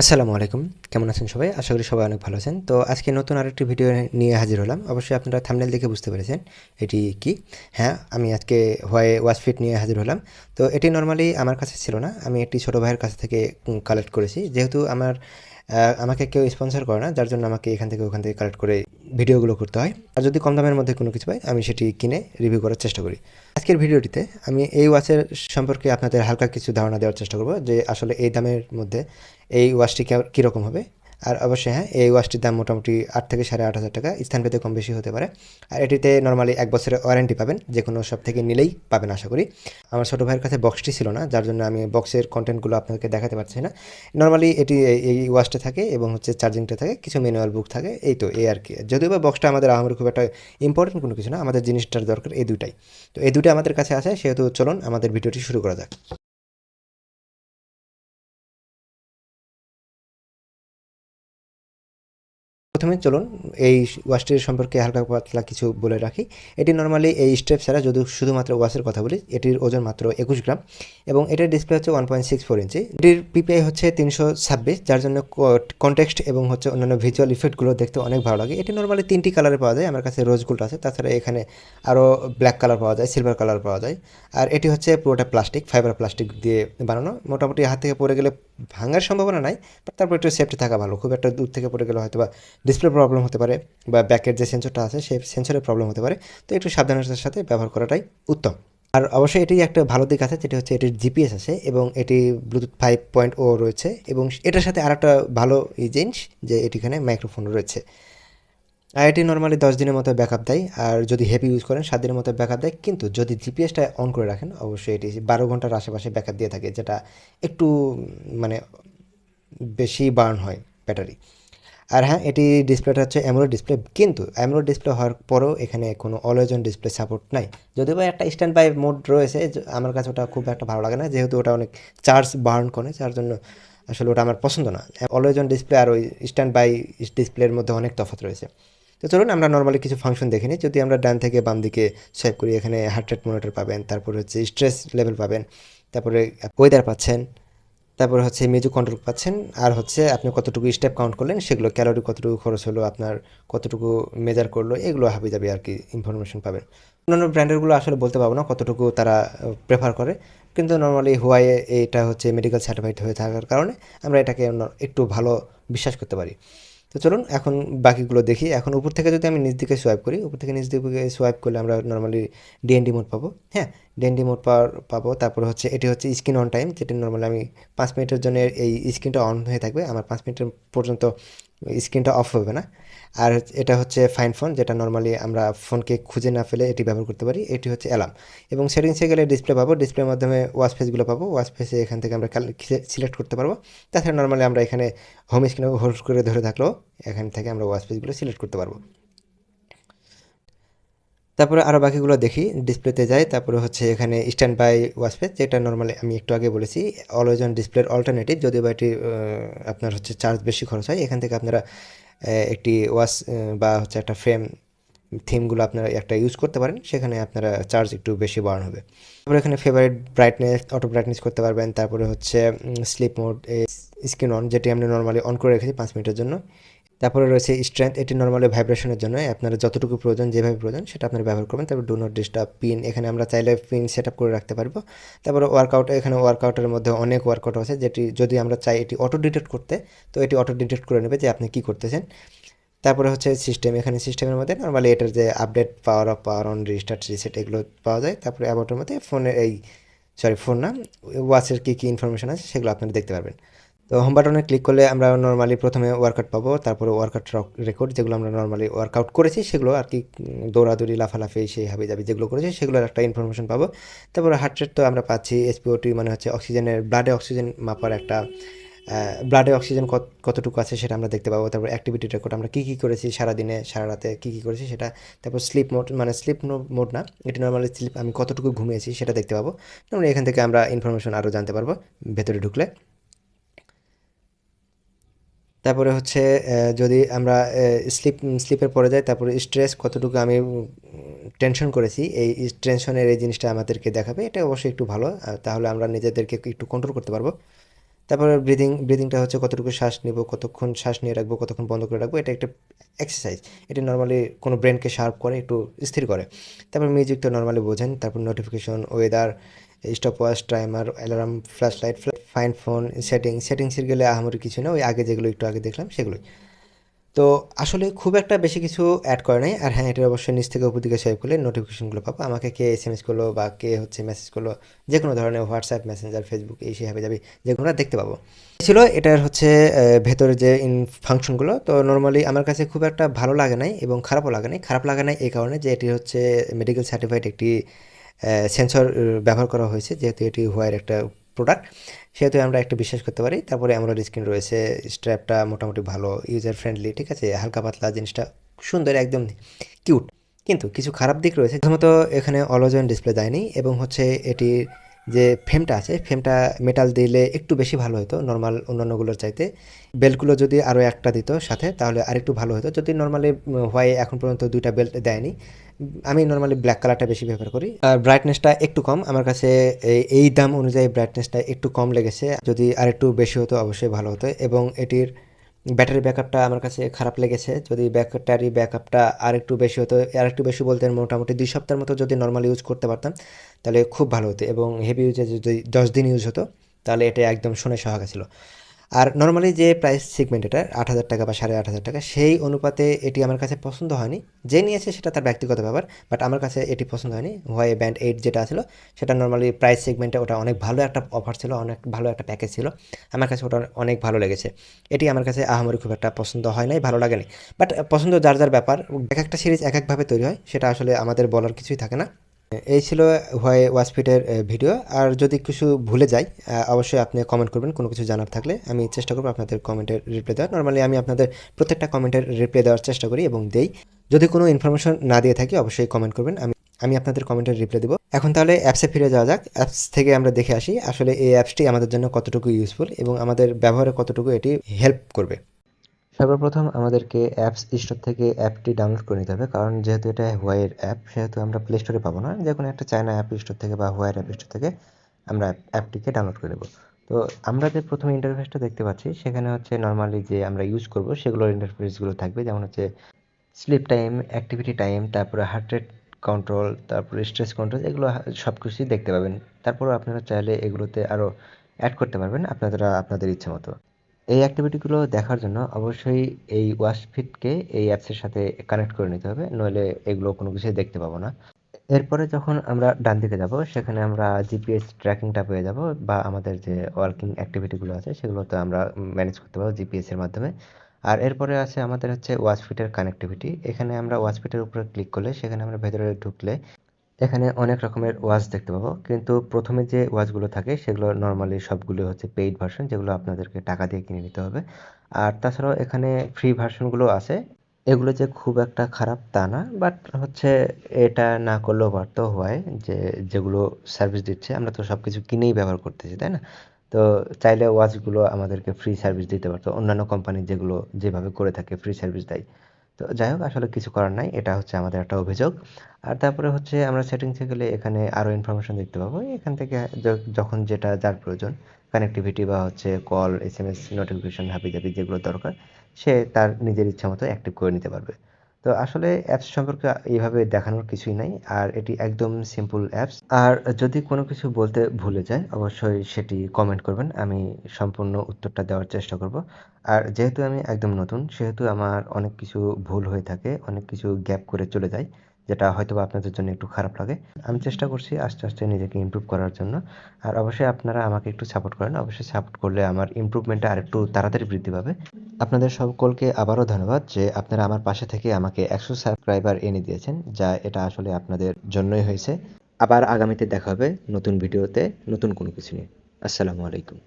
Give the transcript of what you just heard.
আসসালামু আলাইকুম। কেমন আছেন সবাই? আশা করি সবাই অনেক ভালো আছেন। তো আজকে নতুন আরেকটি ভিডিও নিয়ে হাজির হলাম। অবশ্যই আপনারা থাম্বনেল দেখে বুঝতে পেরেছেন এটি কি। হ্যাঁ, আমি আজকে Huawei ওয়াচ ফিট নিয়ে হাজির হলাম। তো এটি নরমালি আমার কাছে ছিল না। আমি একটি ছোট ভাইয়ের কাছ থেকে কালেক্ট করেছি। যেহেতু আমাকে কেউ স্পন্সর করে না, যার জন্য আমাকে এখান থেকে ওখান থেকে কালেক্ট করে ভিডিওগুলো করতে হয়। আর যদি কম দামের মধ্যে কোনো কিছু পাই, আমি সেটি কিনে রিভিউ করার চেষ্টা করি। আজকের ভিডিওটিতে আমি এই ওয়াচের সম্পর্কে আপনাদের হালকা কিছু ধারণা দেওয়ার চেষ্টা করব যে আসলে এই দামের মধ্যে এই ওয়াচটি কীরকম হবে। আর অবশ্যই হ্যাঁ, এই ওয়াচটির দাম মোটামুটি 8,000 থেকে 8,500 টাকা, স্থানভেদে কম বেশি হতে পারে। আর এটিতে নর্মালি 1 বছরের ওয়ারেন্টি পাবেন, যে কোনো শপ থেকে নিলেই পাবেন আশা করি। আমার ছোটো ভাইয়ের কাছে বক্সটি ছিল না, যার জন্য আমি বক্সের কন্টেন্টগুলো আপনাদেরকে দেখাতে পারছি না। নর্মালি এটি এই ওয়াচটা থাকে এবং হচ্ছে চার্জিংটা থাকে, কিছু ম্যানুয়াল বুক থাকে, এই আর কি। যদিও বা বক্সটা আমাদের আমার খুব একটা ইম্পর্টেন্ট কোনো কিছু না, আমাদের জিনিসটার দরকার এই দুটাই। তো এই দুটো আমাদের কাছে আছে, সেহেতু চলুন আমাদের ভিডিওটি শুরু করা যাক। প্রথমে চলুন এই ওয়াচটির সম্পর্কে হালকা পাতলা কিছু বলে রাখি। এটি নর্মালি এই স্ট্রেপ ছাড়া যদি শুধুমাত্র ওয়াচের কথা বলি, এটির ওজন মাত্র 21 গ্রাম এবং এটার ডিসপ্লে হচ্ছে 1.64 ইঞ্চি। এটির পিপিআই হচ্ছে 326, যার জন্য কনটেক্সট এবং হচ্ছে অন্যান্য ভিজুয়াল ইফেক্টগুলো দেখতে অনেক ভালো লাগে। এটি নর্মালি 3টি কালারে পাওয়া যায়, আমার কাছে রোজ গোল্ড আছে, তাছাড়া এখানে আরও ব্ল্যাক কালার পাওয়া যায়, সিলভার কালার পাওয়া যায়। আর এটি হচ্ছে পুরোটা ফাইবার প্লাস্টিক দিয়ে বানানো। মোটামুটি হাত থেকে পড়ে গেলে ভাঙার সম্ভাবনা নাই, বাট তারপর একটু সেফটি থাকা ভালো। খুব একটা দূর থেকে পড়ে গেলে হয়তো বা ডিসপ্লে প্রবলেম হতে পারে, বা ব্যাকের যে সেন্সরটা আছে সেই সেন্সরের প্রবলেম হতে পারে। তো একটু সাবধানতার সাথে ব্যবহার করাটাই উত্তম। আর অবশ্যই এটির একটা ভালো দিক আছে, যেটি হচ্ছে এটির জিপিএস আছে এবং এটি ব্লুটুথ 5.0 রয়েছে, এবং এটার সাথে আর একটা ভালো জিনিস যে এটিখানে মাইক্রোফোন রয়েছে। আর এটি নর্মালি 10 দিনের মতো ব্যাকআপ দেয়, আর যদি হেভি ইউজ করেন 7 দিনের মতো ব্যাকআপ দেয়। কিন্তু যদি জিপিএসটা অন করে রাখেন, অবশ্যই এটি 12 ঘন্টার আশেপাশে ব্যাকআপ দিয়ে থাকে, যেটা একটু মানে বেশি বার্ন হয় ব্যাটারি। আর হ্যাঁ, এটি ডিসপ্লেটা হচ্ছে অ্যামোলেড ডিসপ্লে, কিন্তু অ্যামোলেড ডিসপ্লে হওয়ার পরেও এখানে কোনো অলওয়েজ অন ডিসপ্লে সাপোর্ট নাই। যদিও বা একটা স্ট্যান্ড বাই মোড রয়েছে, আমার কাছে ওটা খুব একটা ভালো লাগে না, যেহেতু ওটা অনেক চার্জ বার্ন করে, যার জন্য আসলে ওটা আমার পছন্দ না। অলওয়েজ অন ডিসপ্লে আর ওই স্ট্যান্ড বাই ডিসপ্লের মধ্যে অনেক তফাৎ রয়েছে। তো চলুন আমরা নর্মালি কিছু ফাংশন দেখে নিই। যদি আমরা ডান থেকে বাম দিকে সোয়াইপ করি, এখানে হার্ট রেট মনিটর পাবেন, তারপরে হচ্ছে স্ট্রেস লেভেল পাবেন, তারপরে ওয়েদার পাচ্ছেন, তারপরে হচ্ছে মিউজিক কন্ট্রোল পাচ্ছেন, আর হচ্ছে আপনি কতটুকু স্টেপ কাউন্ট করলেন সেগুলো, ক্যালোরি কতটুকু খরচ হলো আপনার, কতটুকু মেজার করলো, এগুলো হাবিজাবি আর কি ইনফরমেশন পাবেন। অন্যান্য ব্র্যান্ডেরগুলো আসলে বলতে পারবো না কতটুকু তারা প্রেফার করে, কিন্তু নর্মালি হুয়াই এটা হচ্ছে মেডিকেল সার্টিফাইড হয়ে থাকার কারণে আমরা এটাকে একটু ভালো বিশ্বাস করতে পারি। তো চলুন এখন বাকিগুলো দেখি। এখন উপর থেকে যদি আমি নিচ দিকে সোয়াইপ করি, উপর থেকে নিচ দিকে সোয়াইপ করলে আমরা নর্মালি ডিএনডি মোড পাবো। হ্যাঁ, ডিএনডি মোড পাবো। তারপরে হচ্ছে এটি হচ্ছে স্ক্রিন অন টাইম, যেটি নর্মালি আমি 5 মিনিটের জন্য এই স্ক্রিনটা অন হয়ে থাকবে, আমার 5 মিনিটের পর্যন্ত স্ক্রিনটা অফ হবে না। আর এটা হচ্ছে ফাইন ফোন, যেটা নর্মালি আমরা ফোনকে খুঁজে না ফেলে এটি ব্যবহার করতে পারি। এটি হচ্ছে অ্যালার্ম। এবং সেটিংসে গেলে ডিসপ্লে পাবো, ডিসপ্লের মাধ্যমে ওয়াচ ফেসগুলো পাবো, ওয়াচ ফেসে এখান থেকে আমরা সিলেক্ট করতে পারবো। তাছাড়া নর্মালি আমরা এখানে হোম স্ক্রিনে হোল্ড করে ধরে থাকলেও এখান থেকে আমরা ওয়াচ পেজগুলো সিলেক্ট করতে পারবো। তারপরে আরও বাকিগুলো দেখি, ডিসপ্লেতে যাই, তারপরে হচ্ছে এখানে স্ট্যান্ড বাই ওয়াচ পেজ, যেটা নর্মালি আমি একটু আগে বলেছি অলওয়েজ অন ডিসপ্লের অল্টারনেটিভ, যদিও বা এটি আপনার হচ্ছে চার্জ বেশি খরচ হয়। এখান থেকে আপনারা একটি ওয়াচ বা হচ্ছে একটা ফ্রেম থিমগুলো আপনারা একটা ইউজ করতে পারেন, সেখানে আপনারা চার্জ একটু বেশি বার্ন হবে। তারপরে এখানে ফেভারিট ব্রাইটনেস, অটো ব্রাইটনেস করতে পারবেন। তারপরে হচ্ছে স্লিপ মোড, স্ক্রিন অন, যেটি আমি নর্মালি অন করে রেখেছি 5 মিনিটের জন্য। তারপরে রয়েছে স্ট্রেংথ, এটি নর্মালি ভাইব্রেশনের জন্য, আপনারা যতটুকু প্রয়োজন যেভাবে প্রয়োজন সেটা আপনারা ব্যবহার করবেন। তারপর ডু নট ডিস্টার্ব পিন, এখানে আমরা চাইলে পিন সেট আপ করে রাখতে পারবো। তারপরে ওয়ার্কআউট, এখানে ওয়ার্কআউটের মধ্যে অনেক ওয়ার্কআউট আছে, যেটি যদি আমরা চাই এটি অটো ডিটেক্ট করতে, তো এটি অটো ডিটেক্ট করে নেবে যে আপনি কী করতেছেন। তারপরে হচ্ছে সিস্টেম, এখানে সিস্টেমের মধ্যে নর্মালি এটার যে update, power of, power on, restart, reset, এগুলো পাওয়া যায়। তারপরে অ্যাবাউটের মধ্যে ফোনের ফোন না, ওয়াচের কী কী ইনফরমেশন আছে সেগুলো আপনারা দেখতে পারবেন। তো হোম বাটনে ক্লিক করলে আমরা নর্মালি প্রথমে ওয়ার্কআউট পাবো, তারপরে ওয়ার্কআউট রেকর্ড, যেগুলো আমরা নর্মালি ওয়ার্কআউট করেছি সেগুলো আর কি, দৌড়াদৌড়ি, লাফালাফি, সেই হাবিজাবি যেগুলো করেছি সেগুলোর একটা ইনফরমেশন পাবো। তারপরে হার্ট রেট তো আমরা পাচ্ছি, এসপিওটি মানে হচ্ছে অক্সিজেনের, ব্লাডে অক্সিজেন মাপার একটা, ব্লাডে অক্সিজেন কতটুকু আছে সেটা আমরা দেখতে পাবো। তারপর অ্যাক্টিভিটি রেকর্ড, আমরা কী কী করেছি সারাদিনে, সারা রাতে কী কী করেছি সেটা। তারপর স্লিপ মোড, মানে স্লিপ মোড না, এটি নর্মালি স্লিপ, আমি কতটুকু ঘুমিয়েছি সেটা দেখতে পাবো। তারপরে এখান থেকে আমরা ইনফরমেশন আরও জানতে পারবো ভেতরে ঢুকলে। তারপরে হচ্ছে যদি আমরা স্লিপের পরে যাই, তারপরে স্ট্রেস কতটুকু আমি টেনশন করেছি, এই টেনশনের এই জিনিসটা আমাদেরকে দেখাবে। এটা অবশ্যই একটু ভালো, তাহলে আমরা নিজেদেরকে একটু কন্ট্রোল করতে পারবো। তারপরে ব্রিদিংটা হচ্ছে কতটুকু শ্বাস নিব, কতক্ষণ শ্বাস নিয়ে রাখবো, কতক্ষণ বন্ধ করে রাখবো, এটা একটা এক্সারসাইজ। এটা নর্মালি কোনো ব্রেনকে শার্প করে, একটু স্থির করে। তারপর মিউজিক তো নর্মালি বোঝেন, তারপর notification, weather, stopwatch, timer, alarm, flashlight, fine phone, সেটিংসের গেলে আহামরি কিছু না, ওই আগে যেগুলো একটু আগে দেখলাম সেগুলোই। তো আসলে খুব একটা বেশি কিছু অ্যাড করে নাই। আর হ্যাঁ, এটা অবশ্যই নিচ থেকে উপর দিকে সোয়াইপ করলে নোটিফিকেশনগুলো পাবো, আমাকে কে এসএমএস করলো বা কে হচ্ছে মেসেজ করলো, যে কোনো ধরনের হোয়াটসঅ্যাপ, মেসেঞ্জার, ফেসবুক, এই সে হাবে যাবে, যেগুলো দেখতে পাবো। ছিল এটার হচ্ছে ভেতরে যে ফাংশনগুলো, তো নর্মালি আমার কাছে খুব একটা ভালো লাগে নাই এবং খারাপও লাগে নাই। খারাপ লাগে নাই এই কারণে যে এটি হচ্ছে মেডিকেল সার্টিফাইড একটি সেন্সর ব্যবহার করা হয়েছে, যেহেতু এটি হোয়াইয়ের একটা প্রোডাক্ট, সেহেতু আমরা একটু বিশ্বাস করতে পারি। তারপরে অ্যামোলেড স্ক্রিন রয়েছে, স্ট্র্যাপটা মোটামুটি ভালো, ইউজার ফ্রেন্ডলি, ঠিক আছে, হালকা পাতলা, জিনিসটা সুন্দর, একদম কিউট। কিন্তু কিছু খারাপ দিক রয়েছে, প্রথমত এখানে অলওয়েজ ডিসপ্লে দেয়নি, এবং হচ্ছে এটির যে ফ্রেমটা আছে, ফ্রেমটা মেটাল দিলে একটু বেশি ভালো হতো নর্মাল অন্যান্যগুলোর চাইতে। বেল্টগুলো যদি আরও একটা দিত সাথে তাহলে আরেকটু ভালো হতো। যদি নর্মালি হোয়াই এখন পর্যন্ত দুইটা বেল্ট দেয়নি, আমি নর্মালি ব্ল্যাক কালারটা বেশি ব্যবহার করি। আর ব্রাইটনেসটা একটু কম আমার কাছে, এই দাম অনুযায়ী ব্রাইটনেসটা একটু কম লেগেছে। যদি আরেকটু বেশি হতো অবশ্যই ভালো হতো। এবং এটির ব্যাটারি ব্যাকআপটা আমার কাছে খারাপ লেগেছে, যদি ব্যাটারি ব্যাকআপটা আরেকটু বেশি হতো, আরেকটু বেশি বলতে মোটামুটি 2 সপ্তাহের মতো যদি নর্মাল ইউজ করতে পারতাম তাহলে খুব ভালো হতো। এবং হেভি ইউজে যদি 10 দিন ইউজ হতো তাহলে এটা একদম সোনায় সোহাগা ছিল। আর নর্মালি যে প্রাইস সেগমেন্ট, এটা 8,000 টাকা বা 8,500 টাকা, সেই অনুপাতে এটি আমার কাছে পছন্দ হয়নি। যে নিয়েছে সেটা তার ব্যক্তিগত ব্যাপার, বাট আমার কাছে এটি পছন্দ হয়নি। হোয়াই ব্যান্ড 8 যেটা ছিল সেটা নর্মালি প্রাইস সেগমেন্টে ওটা অনেক ভালো একটা অফার ছিল, অনেক ভালো একটা প্যাকেজ ছিল, আমার কাছে ওটা অনেক ভালো লেগেছে। এটি আমার কাছে আহামরি খুব একটা পছন্দ হয় নাই, ভালো লাগেনি। বাট পছন্দ যার যার ব্যাপার, এক একটা সিরিজ এক একভাবে তৈরি হয়, সেটা আসলে আমাদের বলার কিছুই থাকে না। এই ছিল হোয়াই ওয়াচফিটের ভিডিও। আর যদি কিছু ভুলে যাই অবশ্যই আপনি কমেন্ট করবেন, কোনো কিছু জানার থাকলে আমি চেষ্টা করবো আপনাদের কমেন্টের রিপ্লাই দেওয়ার। নর্মালি আমি আপনাদের প্রত্যেকটা কমেন্টের রিপ্লাই দেওয়ার চেষ্টা করি এবং দেই। যদি কোনো ইনফরমেশন না দিয়ে থাকি অবশ্যই কমেন্ট করবেন, আমি আমি আপনাদের কমেন্টের রিপ্লাই দেবো। এখন তাহলে অ্যাপসে ফিরে যাওয়া যাক। অ্যাপস থেকে আমরা দেখে আসি আসলে এই অ্যাপসটি আমাদের জন্য কতটুকু ইউজফুল এবং আমাদের ব্যবহারে কতটুকু এটি হেল্প করবে। সর্বপ্রথম আমাদেরকে অ্যাপস স্টোর থেকে অ্যাপটি ডাউনলোড করে নিতে হবে, কারণ যেহেতু এটা হোয়াইয়ের অ্যাপ সেহেতু আমরা প্লে স্টোরে পাবো না, যে কোনো একটা চায়না অ্যাপ স্টোর থেকে বা হোয়াইয়ের অ্যাপ স্টোর থেকে আমরা অ্যাপটিকে ডাউনলোড করে নেব। তো আমরা যে প্রথম ইন্টারফেসটা দেখতে পাচ্ছি সেখানে হচ্ছে নর্মালি যে আমরা ইউজ করব সেগুলোর ইন্টারফেসগুলো থাকবে, যেমন হচ্ছে স্লিপ টাইম, অ্যাক্টিভিটি টাইম, তারপরে হার্ট রেট কন্ট্রোল, তারপরে স্ট্রেস কন্ট্রোল, এগুলো সব কিছুই দেখতে পাবেন। তারপরও আপনারা চাইলে এগুলোতে আরও অ্যাড করতে পারবেন আপনারা আপনাদের ইচ্ছে মতো। এই অ্যাক্টিভিটিগুলো দেখার জন্য অবশ্যই এই ওয়াচফিটকে এই অ্যাপসের সাথে কানেক্ট করে নিতে হবে, নইলে এগুলো কোনো কিছুই দেখতে পাবো না। এরপরে যখন আমরা ডান দিকে যাব সেখানে আমরা জিপিএস ট্র্যাকিংটা পেয়ে যাব, বা আমাদের যে ওয়ার্কিং অ্যাক্টিভিটিগুলো আছে সেগুলো তো আমরা ম্যানেজ করতে পারবো জিপিএস এর মাধ্যমে। আর এরপরে আছে আমাদের হচ্ছে ওয়াচফিটের কানেক্টিভিটি। এখানে আমরা ওয়াচফিটের উপরে ক্লিক করলে সেখানে আমরা ভেতরে ঢুকলে এখানে অনেক রকমের ওয়াচ দেখতে পাবো, কিন্তু প্রথমে যে ওয়াচগুলো থাকে সেগুলো নর্মালি সবগুলো হচ্ছে পেইড ভার্সন, যেগুলো আপনাদেরকে টাকা দিয়ে কিনে নিতে হবে। আর তাছাড়াও এখানে ফ্রি ভার্সনগুলো আছে, এগুলো যে খুব একটা খারাপ তা না, বাট হচ্ছে এটা না করলেও পারতো হয় যে যেগুলো সার্ভিস দিচ্ছে, আমরা তো সব কিছু কিনেই ব্যবহার করতেছি, তাই না? তো চাইলে ওয়াচগুলো আমাদেরকে ফ্রি সার্ভিস দিতে পারতো, অন্যান্য কোম্পানি যেগুলো যেভাবে করে থাকে ফ্রি সার্ভিস দেয়। তো যাই হোক, আসলে কিছু করার নাই, এটা হচ্ছে আমাদের একটা অভিযোগ। আর তারপরে হচ্ছে আমরা সেটিংসে গেলে এখানে আরও ইনফরমেশন দেখতে পাবো, এখান থেকে যখন যেটা যার প্রয়োজন, কানেক্টিভিটি বা হচ্ছে কল, এসএমএস, নোটিফিকেশন, হাবিজাবি যেগুলো দরকার সে তার নিজের ইচ্ছা মতো অ্যাক্টিভ করে নিতে পারবে। তো আসলে অ্যাপস সম্পর্কে এইভাবে দেখানোর কিছুই নাই, আর এটি একদম সিম্পল অ্যাপস। আর যদি কোনো কিছু বলতে ভুলে যায় অবশ্যই সেটি কমেন্ট করবেন, আমি সম্পূর্ণ উত্তরটা দেওয়ার চেষ্টা করব। আর যেহেতু আমি একদম নতুন সেহেতু আমার অনেক কিছু ভুল হয়ে থাকে, অনেক কিছু গ্যাপ করে চলে যায়, যেটা হয়তোবা আপনাদের জন্য একটু খারাপ লাগে। আমি চেষ্টা করছি আস্তে আস্তে নিজেকে ইমপ্রুভ করার জন্য। আর অবশ্যই আপনারা আমাকে একটু সাপোর্ট করেন, অবশ্যই সাপোর্ট করলে আমার ইমপ্রুভমেন্টটা আরেকটু তাড়াতাড়ি বৃদ্ধি পাবে। আপনাদের সকলকে আবারও ধন্যবাদ যে আপনারা আমার পাশে থেকে আমাকে 100 সাবস্ক্রাইবার এনে দিয়েছেন, যা এটা আসলে আপনাদের জন্যই হয়েছে। আবার আগামীতে দেখা হবে নতুন ভিডিওতে নতুন কোনো কিছু নিয়ে। আসসালামু আলাইকুম।